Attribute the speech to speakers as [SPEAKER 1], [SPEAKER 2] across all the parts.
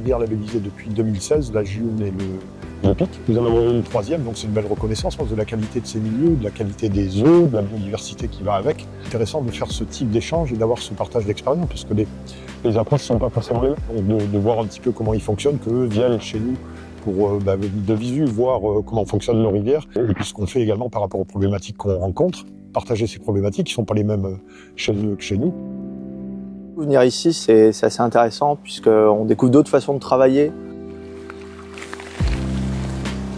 [SPEAKER 1] rivière labellisée depuis 2016, la Gioune et le Pic. Nous en avons une troisième, donc c'est une belle reconnaissance de la qualité de ces milieux, de la qualité des eaux, de la biodiversité qui va avec. C'est intéressant de faire ce type d'échange et d'avoir ce partage d'expérience, parce que les approches ne sont pas forcément les mêmes. Donc de voir un petit peu comment ils fonctionnent, qu'eux viennent chez nous pour de visu voir comment fonctionnent nos rivières, et puis ce qu'on fait également par rapport aux problématiques qu'on rencontre, partager ces problématiques qui ne sont pas les mêmes chez eux que chez nous.
[SPEAKER 2] Venir ici, c'est assez intéressant puisqu'on découvre d'autres façons de travailler.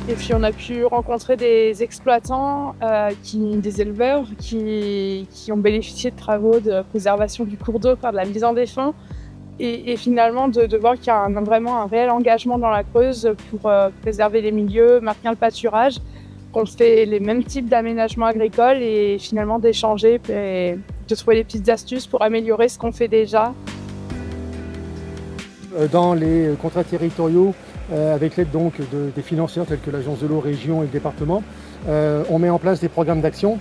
[SPEAKER 3] Et puis on a pu rencontrer des exploitants, des éleveurs qui ont bénéficié de travaux de préservation du cours d'eau par de la mise en défend. Et finalement de voir qu'il y a vraiment un réel engagement dans la Creuse pour préserver les milieux, maintenir le pâturage, qu'on fait les mêmes types d'aménagements agricoles et finalement d'échanger et de trouver des petites astuces pour améliorer ce qu'on fait déjà.
[SPEAKER 4] Dans les contrats territoriaux, avec l'aide donc des financeurs tels que l'Agence de l'eau, région et le département, on met en place des programmes d'action.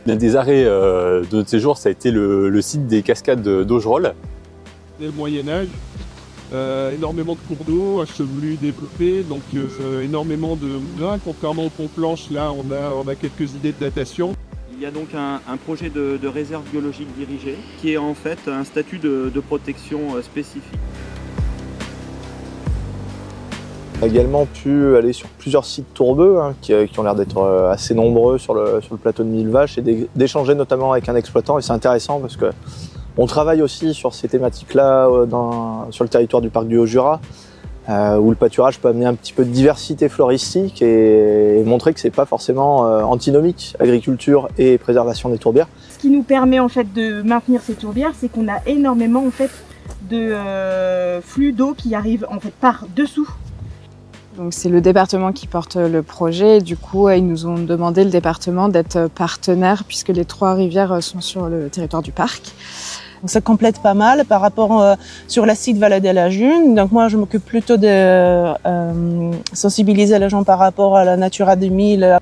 [SPEAKER 5] L'un des arrêts de notre séjour, ça a été le site des cascades d'Augerolles.
[SPEAKER 6] Dès le Moyen-Âge, énormément de cours d'eau, enchevelus, développés, donc énormément de moulins. Contrairement au pont planche, là on a quelques idées de datation.
[SPEAKER 7] Il y a donc un projet de réserve biologique dirigée qui est en fait un statut de protection spécifique.
[SPEAKER 2] On a également pu aller sur plusieurs sites tourbeux qui ont l'air d'être assez nombreux sur le plateau de Millevaches et d'échanger notamment avec un exploitant. Et c'est intéressant parce que on travaille aussi sur ces thématiques-là sur le territoire du parc du Haut-Jura, où le pâturage peut amener un petit peu de diversité floristique et montrer que c'est pas forcément antinomique, agriculture et préservation des tourbières.
[SPEAKER 8] Ce qui nous permet en fait de maintenir ces tourbières, c'est qu'on a énormément en fait de flux d'eau qui arrive en fait par dessous.
[SPEAKER 3] Donc c'est le département qui porte le projet et du coup ils nous ont demandé, le département, d'être partenaire puisque les 3 rivières sont sur le territoire du parc.
[SPEAKER 9] Donc ça complète pas mal par rapport sur la site Vallée de la Gioune. Donc moi je m'occupe plutôt de sensibiliser les gens par rapport à la Natura 2000.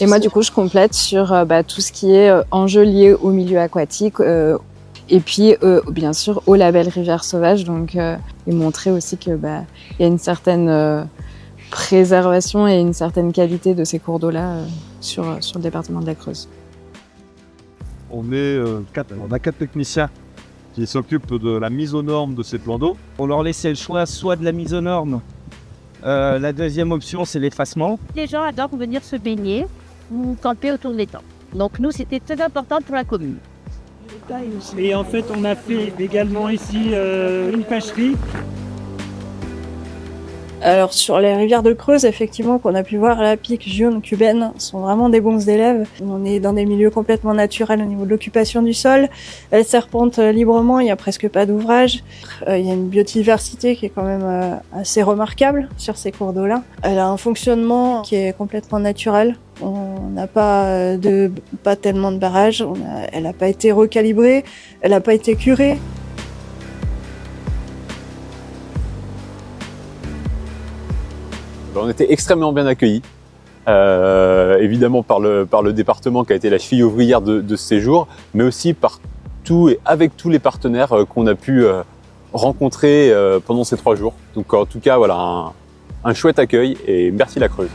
[SPEAKER 3] Et moi du coup je complète sur tout ce qui est enjeux liés au milieu aquatique et puis bien sûr au label Rivière Sauvage, donc et montrer aussi que y a une certaine préservation et une certaine qualité de ces cours d'eau-là sur le département de la Creuse.
[SPEAKER 6] On a 4 techniciens qui s'occupent de la mise aux normes de ces plans d'eau.
[SPEAKER 10] On leur laissait le choix soit de la mise aux normes, la deuxième option c'est l'effacement.
[SPEAKER 11] Les gens adorent venir se baigner ou camper autour de l'étang. Donc nous c'était très important pour la commune.
[SPEAKER 10] Et en fait on a fait également ici une pêcherie.
[SPEAKER 12] Alors sur les rivières de Creuse, effectivement, qu'on a pu voir, la Pic, Gioune, Cubaine sont vraiment des bons élèves. On est dans des milieux complètement naturels au niveau de l'occupation du sol. Elles serpentent librement, il n'y a presque pas d'ouvrage. Il y a une biodiversité qui est quand même assez remarquable sur ces cours d'eau-là. Elle a un fonctionnement qui est complètement naturel. On n'a pas tellement de barrages, elle n'a pas été recalibrée, elle n'a pas été curée.
[SPEAKER 5] On était extrêmement bien accueillis, évidemment par le département qui a été la cheville ouvrière de ce séjour, mais aussi par avec tous les partenaires qu'on a pu rencontrer pendant ces 3 jours. Donc en tout cas, voilà un chouette accueil et merci la Creuse.